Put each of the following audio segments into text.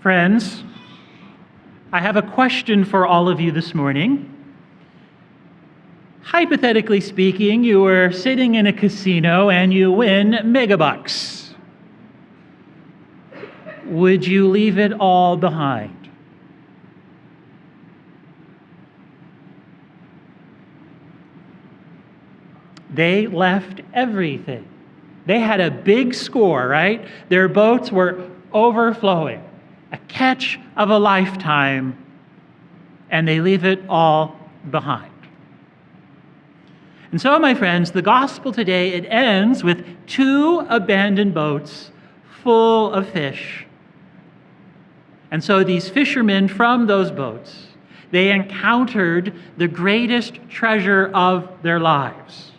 Friends, I have a question for all of you this morning. Hypothetically speaking, you were sitting in a casino and you win megabucks. Would you leave it all behind? They left everything. They had a big score, right? Their boats were overflowing, a catch of a lifetime, and they leave it all behind. And so, my friends, the gospel today, it ends with 2 abandoned boats full of fish. And so these fishermen from those boats, they encountered the greatest treasure of their lives.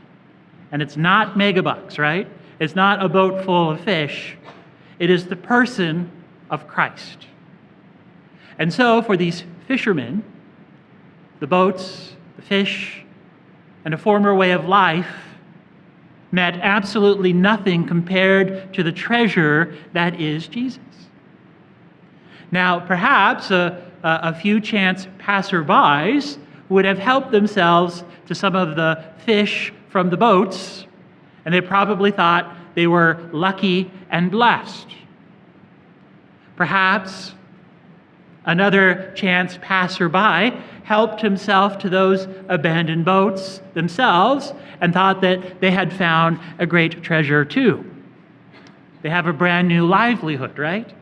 And it's not megabucks, right? It's not a boat full of fish. It is the person of Christ. And so for these fishermen, the boats, the fish, and a former way of life meant absolutely nothing compared to the treasure that is Jesus. Now, perhaps a few chance passerbys would have helped themselves to some of the fish from the boats, and they probably thought they were lucky and blessed. Perhaps another chance passerby helped himself to those abandoned boats themselves and thought that they had found a great treasure too. They have a brand new livelihood, right?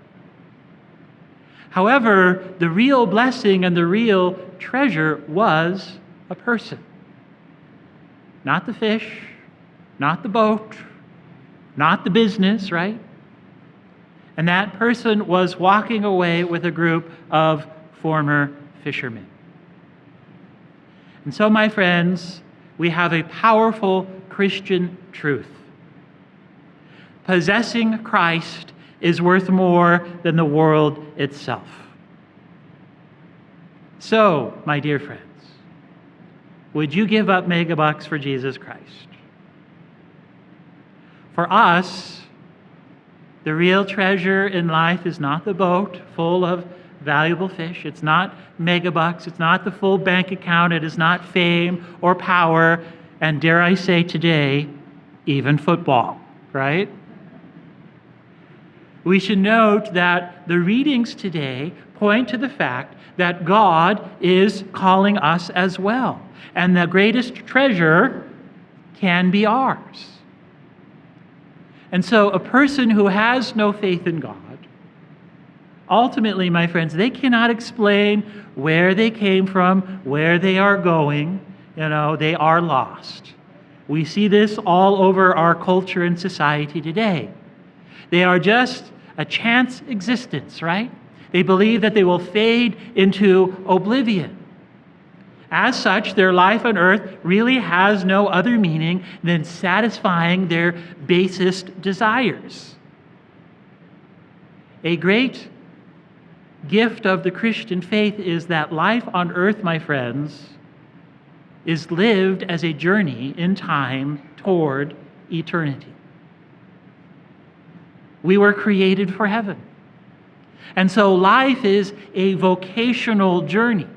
However, the real blessing and the real treasure was a person. Not the fish, not the boat, not the business, right? And that person was walking away with a group of former fishermen. And so, my friends, we have a powerful Christian truth. Possessing Christ is worth more than the world itself. So, my dear friends, would you give up megabucks for Jesus Christ? For us, the real treasure in life is not the boat full of valuable fish. It's not megabucks. It's not the full bank account. It is not fame or power. And dare I say today, even football, right? We should note that the readings today point to the fact that God is calling us as well. And the greatest treasure can be ours. And so a person who has no faith in God, ultimately, my friends, they cannot explain where they came from, where they are going. They are lost. We see this all over our culture and society today. They are just a chance existence, right? They believe that they will fade into oblivion. As such, their life on earth really has no other meaning than satisfying their basest desires. A great gift of the Christian faith is that life on earth, my friends, is lived as a journey in time toward eternity. We were created for heaven. And so life is a vocational journey.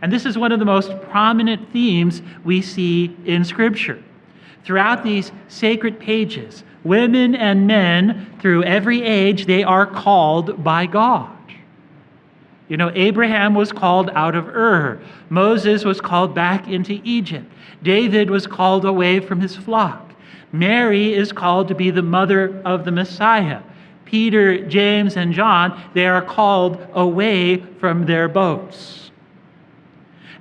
And this is one of the most prominent themes we see in Scripture. Throughout these sacred pages, women and men through every age, they are called by God. Abraham was called out of Ur. Moses was called back into Egypt. David was called away from his flock. Mary is called to be the mother of the Messiah. Peter, James, and John, they are called away from their boats.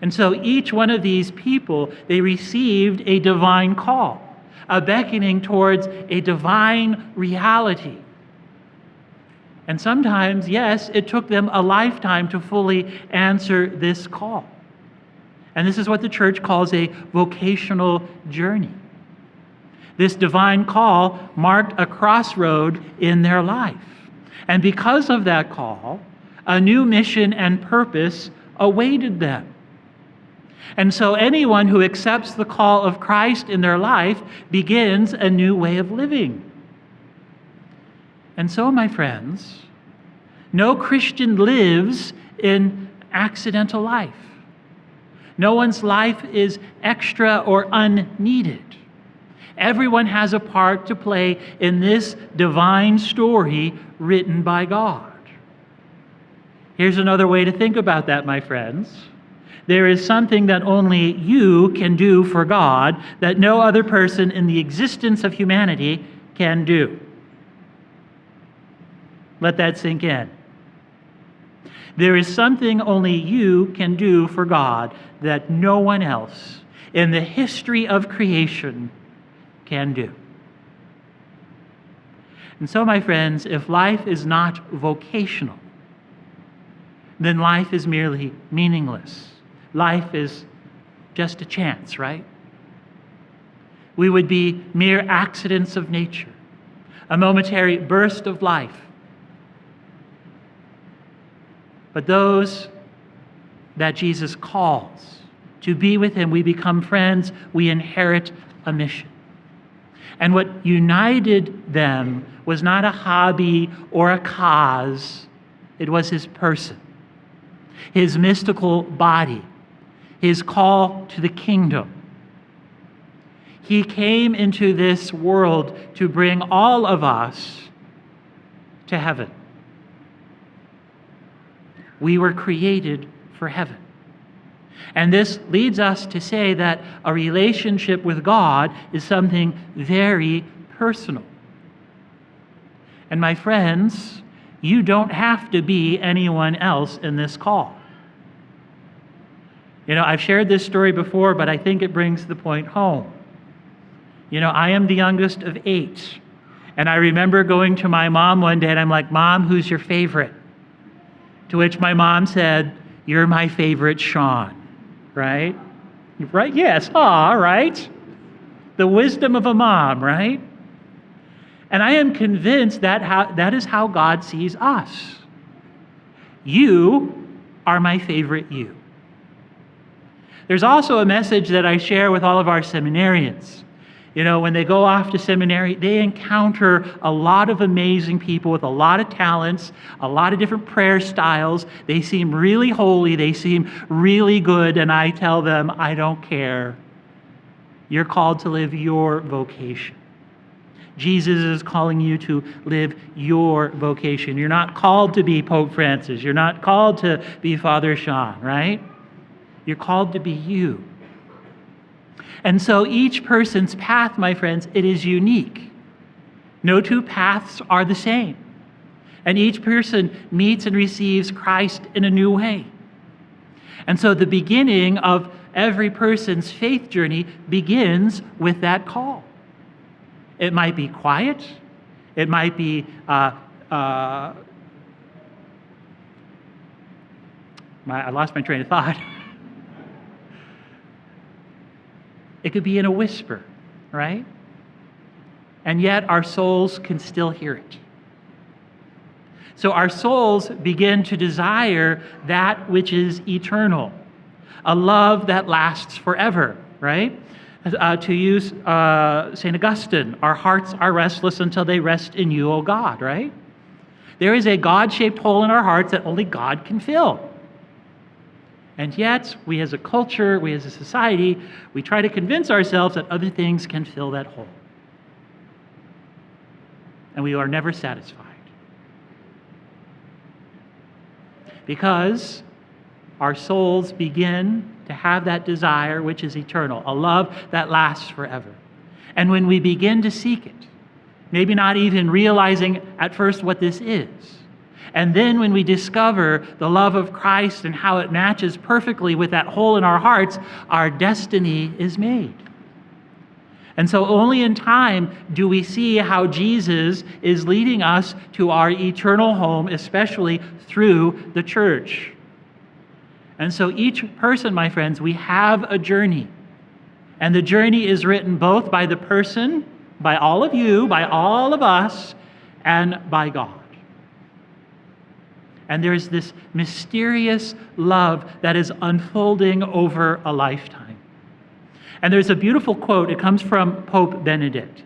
And so each one of these people, they received a divine call, a beckoning towards a divine reality. And sometimes, yes, it took them a lifetime to fully answer this call. And this is what the church calls a vocational journey. This divine call marked a crossroad in their life. And because of that call, a new mission and purpose awaited them. And so anyone who accepts the call of Christ in their life begins a new way of living. And so, my friends, No Christian lives in accidental life. No one's life is extra or unneeded. Everyone has a part to play in this divine story written by God. Here's another way to think about that, my friends. There is something that only you can do for God that no other person in the existence of humanity can do. Let that sink in. There is something only you can do for God that no one else in the history of creation can do. And so, my friends, if life is not vocational, then life is merely meaningless. Life is just a chance, right? We would be mere accidents of nature, a momentary burst of life. But those that Jesus calls to be with him, we become friends, we inherit a mission. And what united them was not a hobby or a cause, it was his person, his mystical body, his call to the kingdom. He came into this world to bring all of us to heaven. We were created for heaven. And this leads us to say that a relationship with God is something very personal. And my friends, you don't have to be anyone else in this call. I've shared this story before, but I think it brings the point home. I am the youngest of 8. And I remember going to my mom one day and I'm like, "Mom, who's your favorite?" To which my mom said, "You're my favorite, Shawn." Right? Right? Yes. Right? The wisdom of a mom, right? And I am convinced that is how God sees us. You are my favorite you. There's also a message that I share with all of our seminarians. When they go off to seminary, they encounter a lot of amazing people with a lot of talents, a lot of different prayer styles. They seem really holy. They seem really good. And I tell them, I don't care. You're called to live your vocation. Jesus is calling you to live your vocation. You're not called to be Pope Francis. You're not called to be Father Shawn, right? You're called to be you. And so each person's path, my friends, it is unique. No two paths are the same. And each person meets and receives Christ in a new way. And so the beginning of every person's faith journey begins with that call. It might be quiet. It might be I lost my train of thought. It could be in a whisper, right? And yet our souls can still hear it. So our souls begin to desire that which is eternal, a love that lasts forever, right? To use St. Augustine, our hearts are restless until they rest in you, O God, right? There is a God-shaped hole in our hearts that only God can fill. And yet, we as a culture, we as a society, we try to convince ourselves that other things can fill that hole. And we are never satisfied. Because our souls begin to have that desire which is eternal, a love that lasts forever. And when we begin to seek it, maybe not even realizing at first what this is, and then when we discover the love of Christ and how it matches perfectly with that hole in our hearts, our destiny is made. And so only in time do we see how Jesus is leading us to our eternal home, especially through the church. And so each person, my friends, we have a journey. And the journey is written both by the person, by all of you, by all of us, and by God. And there's this mysterious love that is unfolding over a lifetime. And there's a beautiful quote. It comes from Pope Benedict.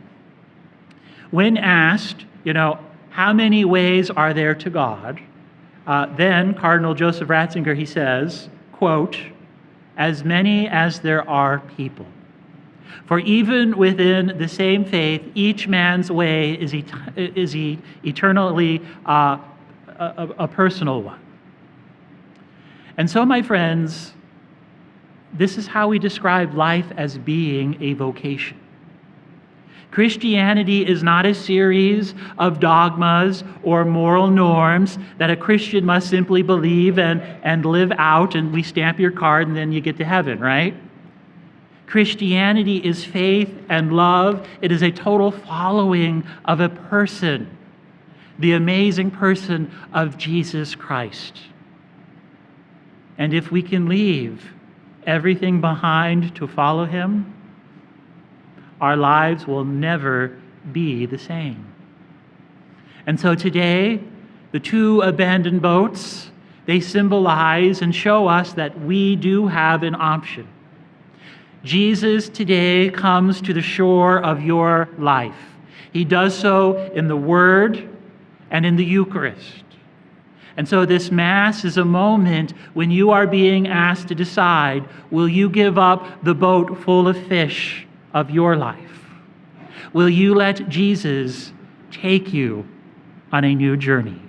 When asked, how many ways are there to God? Then Cardinal Joseph Ratzinger, he says, quote, "As many as there are people. For even within the same faith, each man's way is eternally a personal one." And so, my friends, this is how we describe life as being a vocation. Christianity is not a series of dogmas or moral norms that a Christian must simply believe and live out, and we stamp your card and then you get to heaven, right? Christianity is faith and love. It is a total following of a person, the amazing person of Jesus Christ. And if we can leave everything behind to follow him, our lives will never be the same. And so today, the two abandoned boats, they symbolize and show us that we do have an option. Jesus today comes to the shore of your life. He does so in the Word and in the Eucharist. And so this Mass is a moment when you are being asked to decide, will you give up the boat full of fish of your life? Will you let Jesus take you on a new journey?